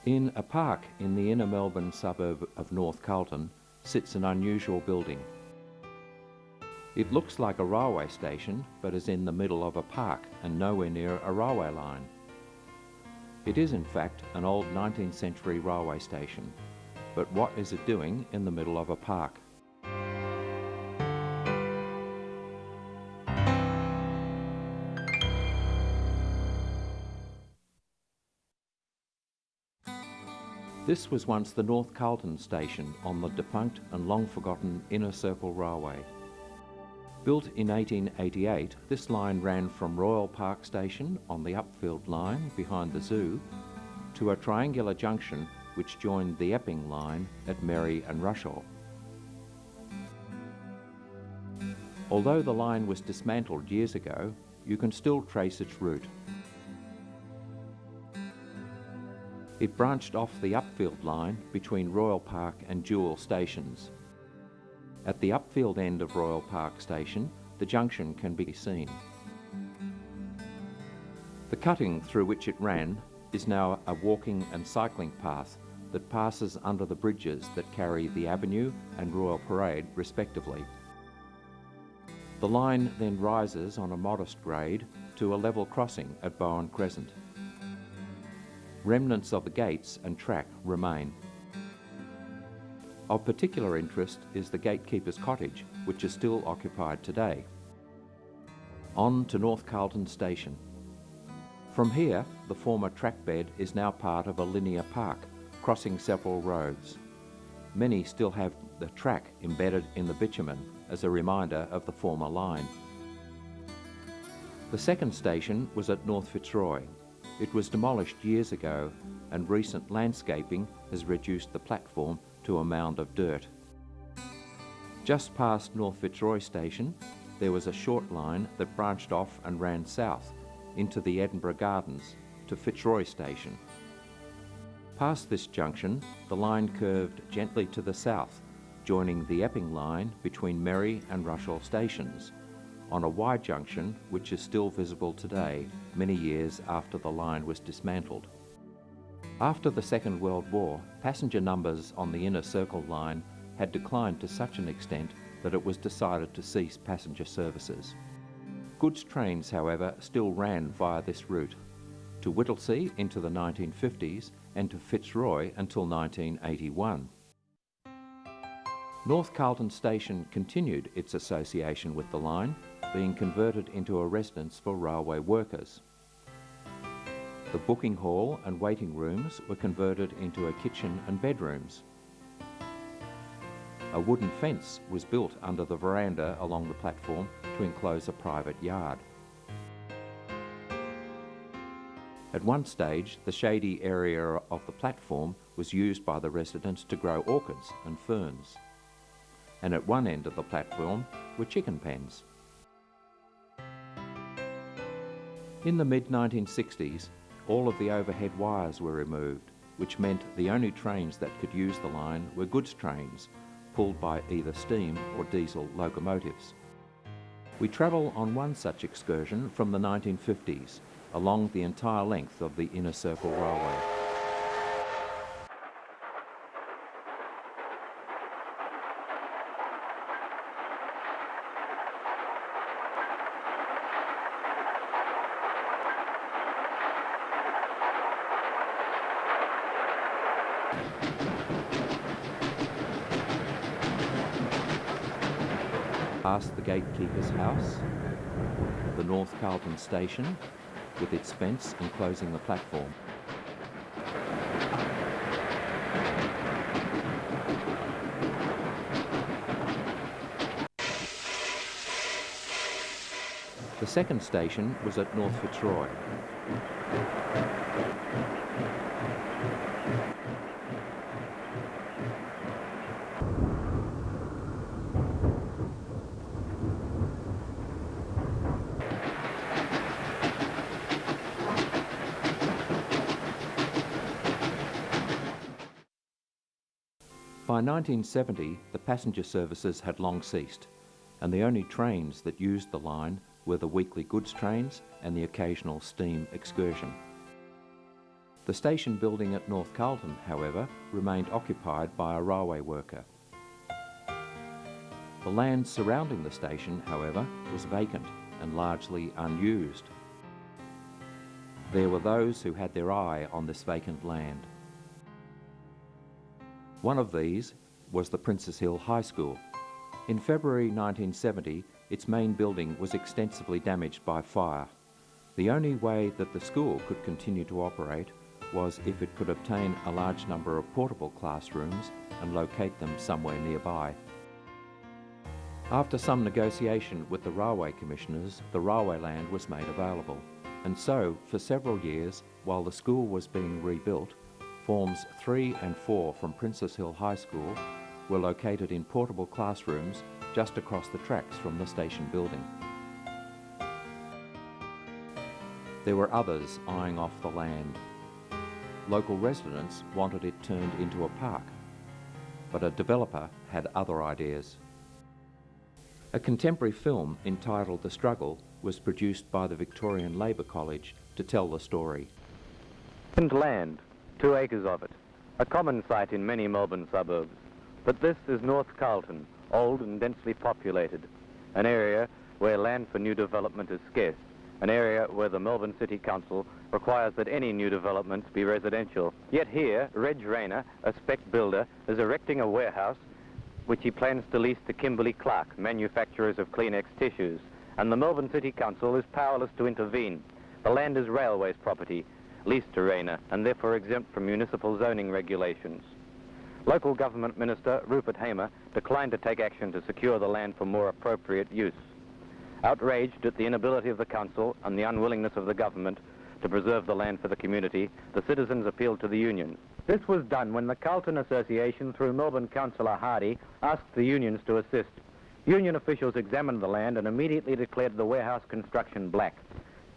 In a park in the inner Melbourne suburb of North Carlton sits an unusual building. It looks like a railway station, but is in the middle of a park and nowhere near a railway line. It is in fact an old 19th century railway station, but what is it doing in the middle of a park? This was once the North Carlton station on the defunct and long-forgotten Inner Circle Railway. Built in 1888, this line ran from Royal Park Station on the Upfield line behind the zoo to a triangular junction which joined the Epping line at Merry and Rushaw. Although the line was dismantled years ago, you can still trace its route. It branched off the Upfield line between Royal Park and Jewel stations. At the Upfield end of Royal Park Station, the junction can be seen. The cutting through which it ran is now a walking and cycling path that passes under the bridges that carry the Avenue and Royal Parade respectively. The line then rises on a modest grade to a level crossing at Bowen Crescent. Remnants of the gates and track remain. Of particular interest is the gatekeeper's cottage, which is still occupied today. On to North Carlton Station. From here, the former track bed is now part of a linear park, crossing several roads. Many still have the track embedded in the bitumen as a reminder of the former line. The second station was at North Fitzroy. It was demolished years ago, and recent landscaping has reduced the platform to a mound of dirt. Just past North Fitzroy Station, there was a short line that branched off and ran south into the Edinburgh Gardens to Fitzroy Station. Past this junction, the line curved gently to the south, joining the Epping line between Merry and Rushaw stations, on a wide junction which is still visible today, many years after the line was dismantled. After the Second World War, passenger numbers on the Inner Circle line had declined to such an extent that it was decided to cease passenger services. Goods trains, however, still ran via this route, to Whittlesea into the 1950s and to Fitzroy until 1981. North Carlton Station continued its association with the line, being converted into a residence for railway workers. The booking hall and waiting rooms were converted into a kitchen and bedrooms. A wooden fence was built under the veranda along the platform to enclose a private yard. At one stage, the shady area of the platform was used by the residents to grow orchids and ferns. And at one end of the platform were chicken pens. In the mid-1960s, all of the overhead wires were removed, which meant the only trains that could use the line were goods trains, pulled by either steam or diesel locomotives. We travel on one such excursion from the 1950s, along the entire length of the Inner Circle Railway. Past the gatekeeper's house, the North Carlton Station, with its fence enclosing the platform. The second station was at North Fitzroy. By 1970, the passenger services had long ceased, and the only trains that used the line were the weekly goods trains and the occasional steam excursion. The station building at North Carlton, however, remained occupied by a railway worker. The land surrounding the station, however, was vacant and largely unused. There were those who had their eye on this vacant land. One of these was the Princess Hill High School. In February 1970, its main building was extensively damaged by fire. The only way that the school could continue to operate was if it could obtain a large number of portable classrooms and locate them somewhere nearby. After some negotiation with the railway commissioners, the railway land was made available. And so, for several years, while the school was being rebuilt, Forms 3 and 4 from Princess Hill High School were located in portable classrooms just across the tracks from the station building. There were others eyeing off the land. Local residents wanted it turned into a park, but a developer had other ideas. A contemporary film entitled The Struggle was produced by the Victorian Labour College to tell the story. Land, 2 acres of it, a common sight in many Melbourne suburbs. But this is North Carlton, old and densely populated, an area where land for new development is scarce, an area where the Melbourne City Council requires that any new development be residential. Yet here, Reg Rayner, a spec builder, is erecting a warehouse which he plans to lease to Kimberley-Clark, manufacturers of Kleenex tissues, and the Melbourne City Council is powerless to intervene. The land is Railways property, leased to Rayner, and therefore exempt from municipal zoning regulations. Local Government Minister Rupert Hamer declined to take action to secure the land for more appropriate use. Outraged at the inability of the Council and the unwillingness of the Government to preserve the land for the community, the citizens appealed to the unions. This was done when the Carlton Association, through Melbourne Councillor Hardy, asked the unions to assist. Union officials examined the land and immediately declared the warehouse construction black.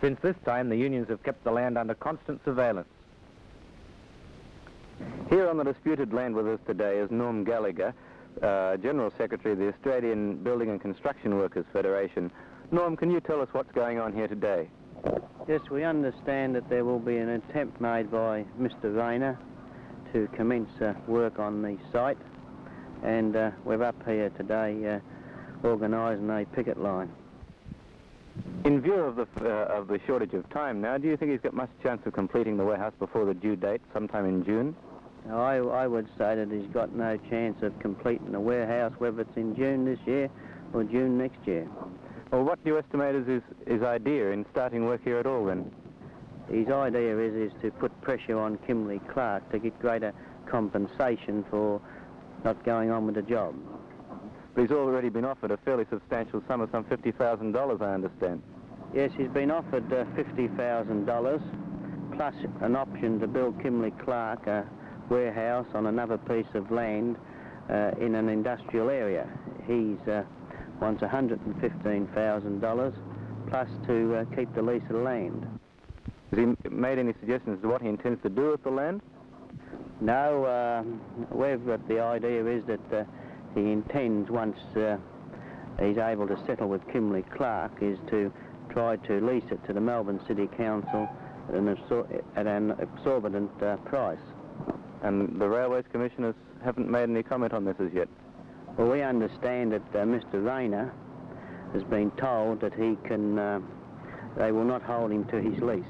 Since this time, the unions have kept the land under constant surveillance. Here on the disputed land with us today is Norm Gallagher, General Secretary of the Australian Building and Construction Workers Federation. Norm, can you tell us what's going on here today? Yes, we understand that there will be an attempt made by Mr. Rayner to commence work on the site, and we're up here today organising a picket line. In view of the shortage of time now, do you think he's got much chance of completing the warehouse before the due date, sometime in June? I would say that he's got no chance of completing the warehouse, whether it's in June this year or June next year. Well, what do you estimate is his idea in starting work here at all, then? His idea is to put pressure on Kimberley-Clark to get greater compensation for not going on with the job. But he's already been offered a fairly substantial sum of some $50,000, I understand. Yes, he's been offered $50,000 plus an option to build Kimberley-Clark a warehouse on another piece of land in an industrial area. He's wants $115,000 plus to keep the lease of the land. Has he made any suggestions as to what he intends to do with the land? No, we've got the idea is that he intends, once he's able to settle with Kimberley-Clark, is to try to lease it to the Melbourne City Council at an exorbitant price. And the Railways Commissioners haven't made any comment on this as yet? Well, we understand that Mr. Rayner has been told that he can, they will not hold him to his lease.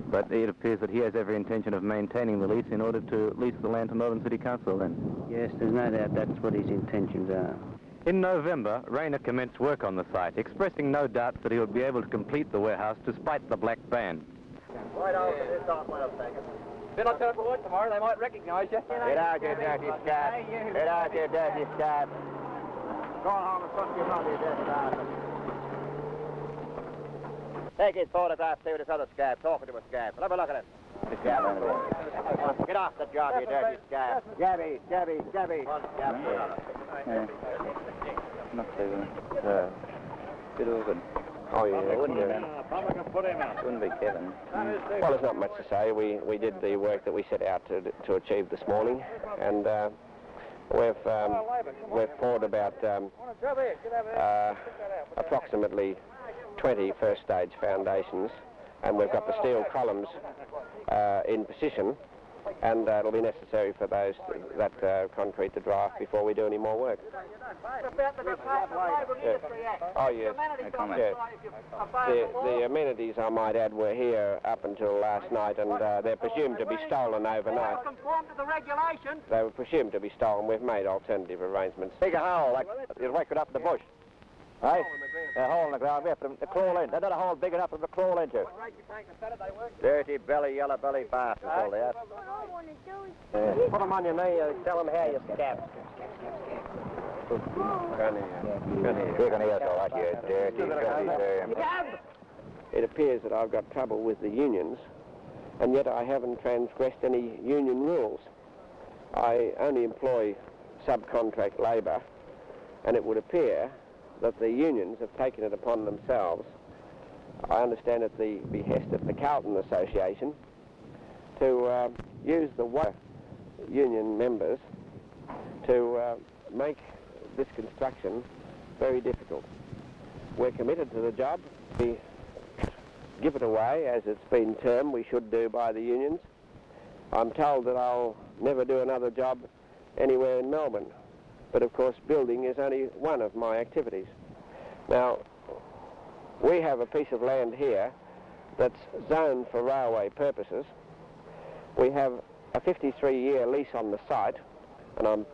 But it appears that he has every intention of maintaining the lease in order to lease the land to Melbourne City Council, then? Yes, there's no doubt that's what his intentions are. In November, Rayner commenced work on the site, expressing no doubt that he would be able to complete the warehouse despite the black ban. Right over this time, wait a second. If I turn forward tomorrow, they might recognise you. Get out, you dirty scat. Get out, you dirty scat. Go on home and fuck your mother, you dirty bastard. Take his photograph, see with this other scab. Talking to a scab. Have a look at it. The scab over there. Get off the job, you dirty scab. Gabby. One scab. Not too bit over. Oh, yeah. Probably can put him in. Wouldn't be Kevin. Well, there's not much to say. We did the work that we set out to achieve this morning, and we've poured about approximately 20 first stage foundations and we've got the steel columns in position, and it'll be necessary for that concrete to dry off before we do any more work. Oh, yes. The amenities, I might add, were here up until last night, and they're presumed to be stolen overnight. Conform to the regulations. They were presumed to be stolen. We've made alternative arrangements. Dig a hole, like you'd whack it up in the bush. Right? A hole in the ground, we have to crawl in. They're not a hole big enough for them to crawl into. Dirty belly, yellow belly bastards, all that. Put them on your knee and tell them how you scab. It appears that I've got trouble with the unions, and yet I haven't transgressed any union rules. I only employ subcontract labour, and it would appear that the unions have taken it upon themselves, I understand at the behest of the Carlton Association, to use the union members to make this construction very difficult. We're committed to the job. We give it away, as it's been termed we should do by the unions. I'm told that I'll never do another job anywhere in Melbourne. But of course, building is only one of my activities. Now, we have a piece of land here that's zoned for railway purposes. We have a 53-year lease on the site, and I'm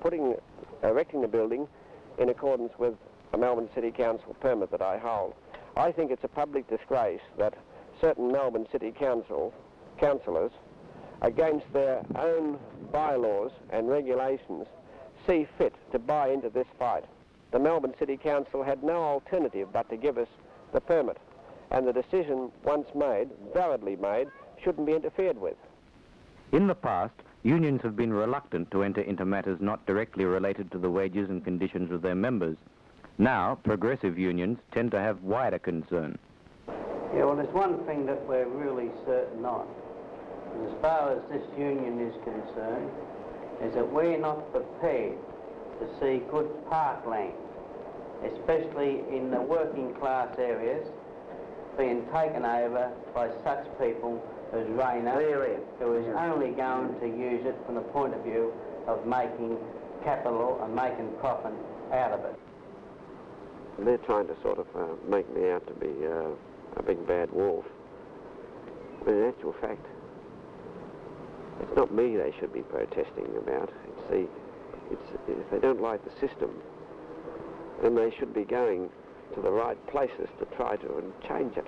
erecting the building in accordance with a Melbourne City Council permit that I hold. I think it's a public disgrace that certain Melbourne City councillors, against their own bylaws and regulations, see fit to buy into this fight. The Melbourne City Council had no alternative but to give us the permit, and the decision once made, validly made, shouldn't be interfered with. In the past, unions have been reluctant to enter into matters not directly related to the wages and conditions of their members. Now, progressive unions tend to have wider concern. Yeah, well, there's one thing that we're really certain on. As far as this union is concerned, is that we're not prepared to see good parkland, especially in the working class areas, being taken over by such people as Rayner, who is only going to use it from the point of view of making capital and making profit out of it. They're trying to sort of make me out to be a big bad wolf. But in actual fact, it's not me they should be protesting about. If they don't like the system, then they should be going to the right places to try to change it.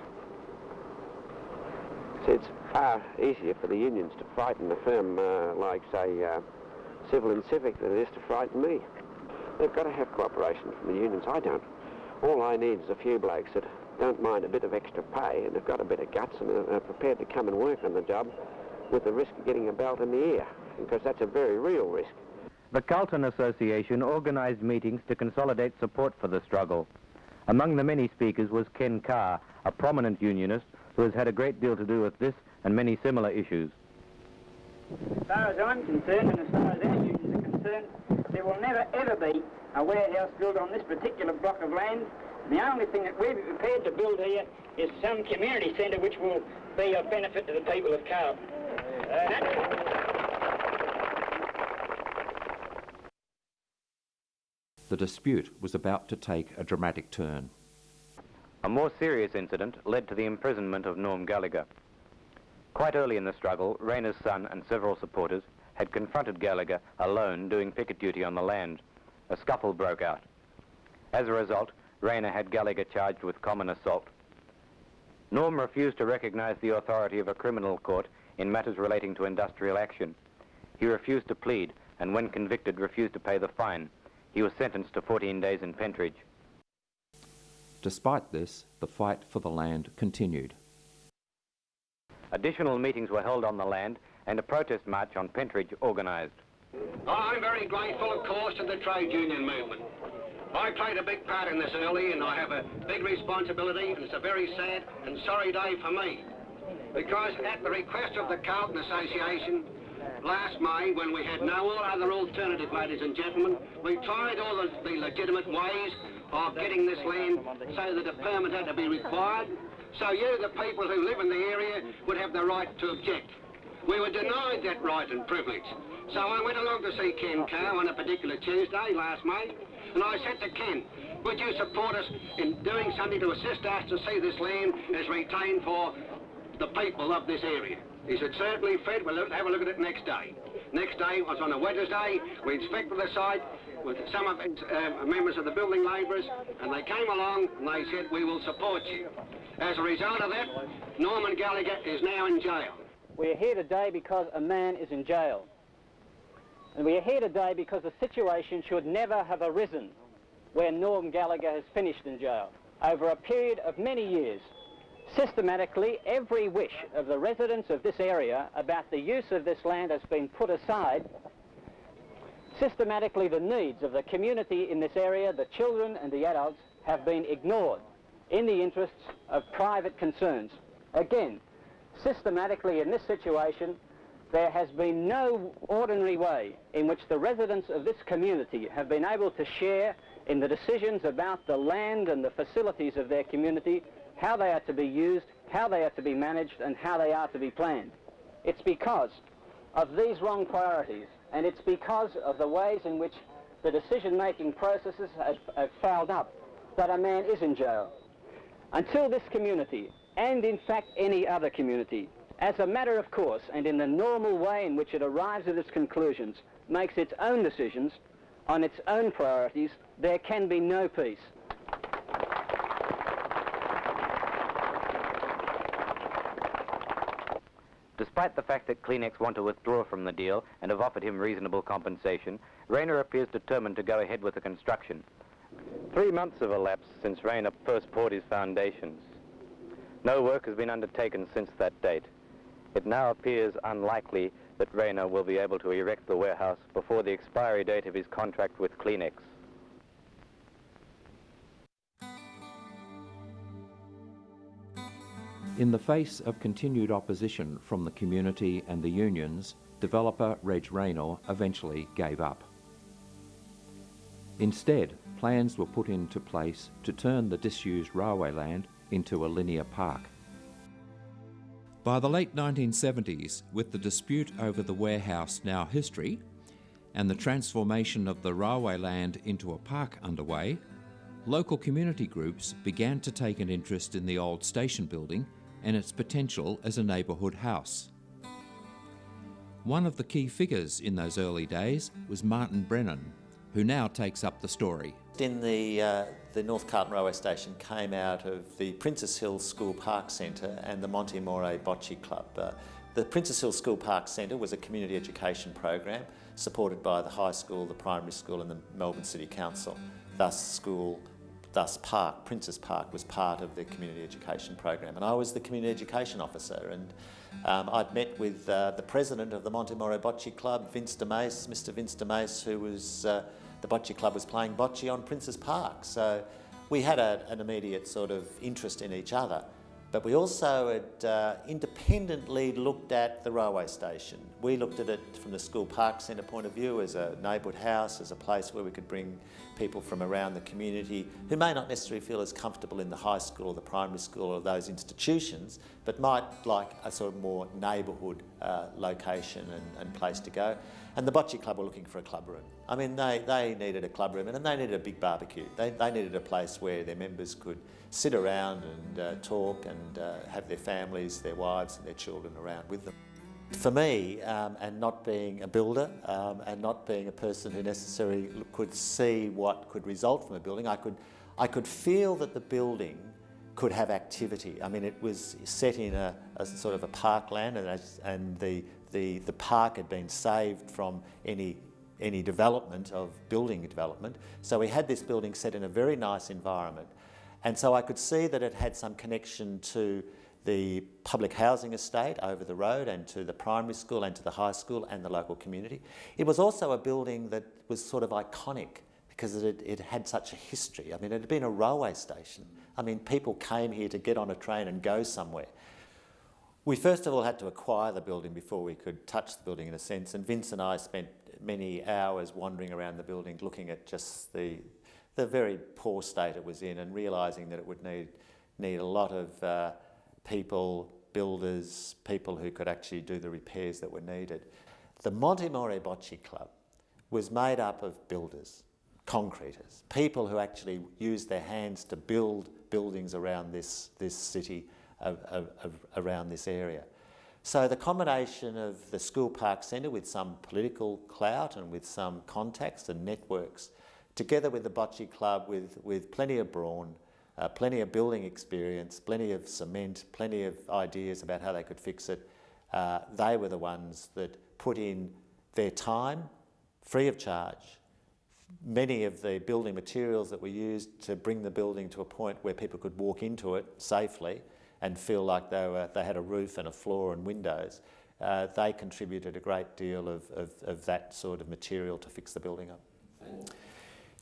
So it's far easier for the unions to frighten a firm like, say, Civil and Civic than it is to frighten me. They've got to have cooperation from the unions. I don't. All I need is a few blokes that don't mind a bit of extra pay and have got a bit of guts and are prepared to come and work on the job with the risk of getting a belt in the ear, because that's a very real risk. The Carlton Association organised meetings to consolidate support for the struggle. Among the many speakers was Ken Carr, a prominent unionist who has had a great deal to do with this and many similar issues. As far as I'm concerned, and as far as our unions are concerned, there will never ever be a warehouse built on this particular block of land. And the only thing that we'll be prepared to build here is some community centre which will be of benefit to the people of Carlton. The dispute was about to take a dramatic turn. A more serious incident led to the imprisonment of Norm Gallagher. Quite early in the struggle, Rayner's son and several supporters had confronted Gallagher alone doing picket duty on the land. A scuffle broke out. As a result, Rayner had Gallagher charged with common assault. Norm refused to recognise the authority of a criminal court in matters relating to industrial action. He refused to plead, and when convicted, refused to pay the fine. He was sentenced to 14 days in Pentridge. Despite this, the fight for the land continued. Additional meetings were held on the land and a protest march on Pentridge organised. I'm very grateful, of course, to the trade union movement. I played a big part in this early, and I have a big responsibility, and it's a very sad and sorry day for me. Because at the request of the Carlton Association, last May, when we had no other alternative, ladies and gentlemen, we tried all the legitimate ways of getting this land so that a permit had to be required. So you, the people who live in the area, would have the right to object. We were denied that right and privilege. So I went along to see Ken Cow on a particular Tuesday last May, and I said to Ken, would you support us in doing something to assist us to see this land as retained for the people of this area? He said, certainly, Fred, we'll have a look at it next day. Next day was on a Wednesday. We inspected the site with some of its members of the building labourers, and they came along and they said, we will support you. As a result of that, Norman Gallagher is now in jail. We are here today because a man is in jail. And we are here today because the situation should never have arisen where Norm Gallagher has finished in jail. Over a period of many years, systematically, every wish of the residents of this area about the use of this land has been put aside. Systematically, the needs of the community in this area, the children and the adults, have been ignored in the interests of private concerns. Again, systematically in this situation, there has been no ordinary way in which the residents of this community have been able to share in the decisions about the land and the facilities of their community, how they are to be used, how they are to be managed, and how they are to be planned. It's because of these wrong priorities, and it's because of the ways in which the decision-making processes have fouled up, that a man is in jail. Until this community, and in fact any other community, as a matter of course and in the normal way in which it arrives at its conclusions, makes its own decisions on its own priorities, there can be no peace. Despite the fact that Kleenex want to withdraw from the deal and have offered him reasonable compensation, Rayner appears determined to go ahead with the construction. 3 months have elapsed since Rayner first poured his foundations. No work has been undertaken since that date. It now appears unlikely that Rayner will be able to erect the warehouse before the expiry date of his contract with Kleenex. In the face of continued opposition from the community and the unions, developer Reg Rayner eventually gave up. Instead, plans were put into place to turn the disused railway land into a linear park. By the late 1970s, with the dispute over the warehouse now history, and the transformation of the railway land into a park underway, local community groups began to take an interest in the old station building and its potential as a neighbourhood house. One of the key figures in those early days was Martin Brennan, who now takes up the story. In the North Carlton Railway Station came out of the Princess Hill School Park Centre and the Monte More Bocce Club. The Princess Hill School Park Centre was a community education program supported by the high school, the primary school and the Melbourne City Council. Thus Park, Princess Park, was part of the community education program, and I was the community education officer, and I'd met with the president of the Monte More Bocce Club, Mr Vince DeMace, who was, the bocce club was playing bocce on Princess Park, so we had an immediate sort of interest in each other. But we also had independently looked at the railway station. We looked at it from the school park centre point of view as a neighbourhood house, as a place where we could bring people from around the community who may not necessarily feel as comfortable in the high school or the primary school or those institutions, but might like a sort of more neighbourhood location and place to go. And the bocce club were looking for a club room. I mean, they needed a club room and they needed a big barbecue. They needed a place where their members could sit around and talk and have their families, their wives and their children around with them. For me, and not being a builder and not being a person who necessarily could see what could result from a building, I could feel that the building could have activity. I mean, it was set in a sort of a parkland, and the park had been saved from any development of building development. So we had this building set in a very nice environment. And so I could see that it had some connection to the public housing estate over the road and to the primary school and to the high school and the local community. It was also a building that was sort of iconic because it had such a history. I mean, it had been a railway station. I mean, people came here to get on a train and go somewhere. We first of all had to acquire the building before we could touch the building in a sense, and Vince and I spent many hours wandering around the building looking at just the very poor state it was in and realising that it would need need a lot of people, builders, people who could actually do the repairs that were needed. The Montemore Bocce Club was made up of builders, concreters, people who actually used their hands to build buildings around this city, around this area. So the combination of the school park centre with some political clout and with some contacts and networks, together with the Bocce Club with plenty of brawn, plenty of building experience, plenty of cement, plenty of ideas about how they could fix it, they were the ones that put in their time, free of charge, many of the building materials that were used to bring the building to a point where people could walk into it safely and feel like they had a roof and a floor and windows. They contributed a great deal of that sort of material to fix the building up.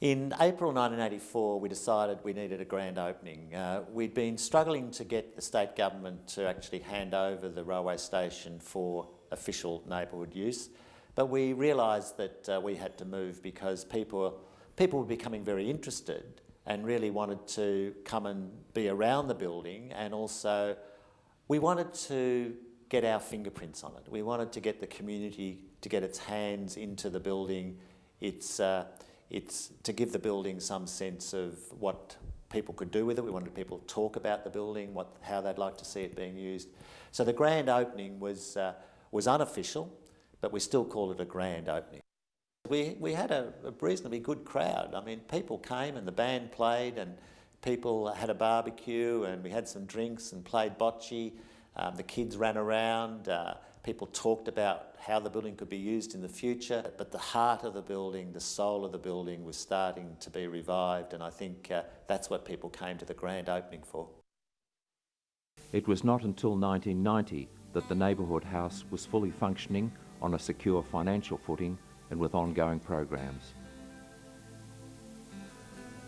In April 1984, we decided we needed a grand opening. We'd been struggling to get the state government to actually hand over the railway station for official neighbourhood use, but we realised that we had to move because people were becoming very interested and really wanted to come and be around the building, and also we wanted to get our fingerprints on it. We wanted to get the community to get its hands into the building. It's to give the building some sense of what people could do with it. We wanted people to talk about the building, how they'd like to see it being used. So the grand opening was unofficial, but we still call it a grand opening. We had a reasonably good crowd. I mean, people came and the band played and people had a barbecue and we had some drinks and played bocce. The kids ran around. People talked about how the building could be used in the future, but the heart of the building, the soul of the building was starting to be revived, and I think that's what people came to the grand opening for. It was not until 1990 that the neighbourhood house was fully functioning on a secure financial footing and with ongoing programs.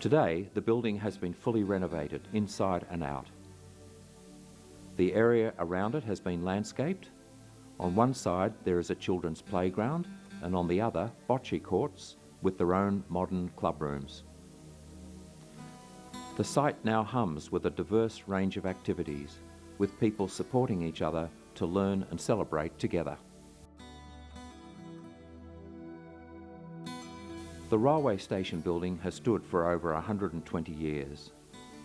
Today, the building has been fully renovated inside and out. The area around it has been landscaped. On one side there is a children's playground, and on the other bocce courts with their own modern club rooms. The site now hums with a diverse range of activities, with people supporting each other to learn and celebrate together. The railway station building has stood for over 120 years.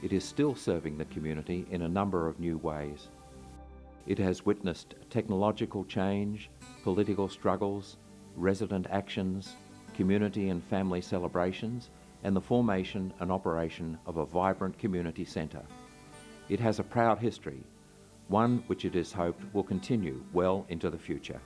It is still serving the community in a number of new ways. It has witnessed technological change, political struggles, resident actions, community and family celebrations, and the formation and operation of a vibrant community centre. It has a proud history, one which it is hoped will continue well into the future.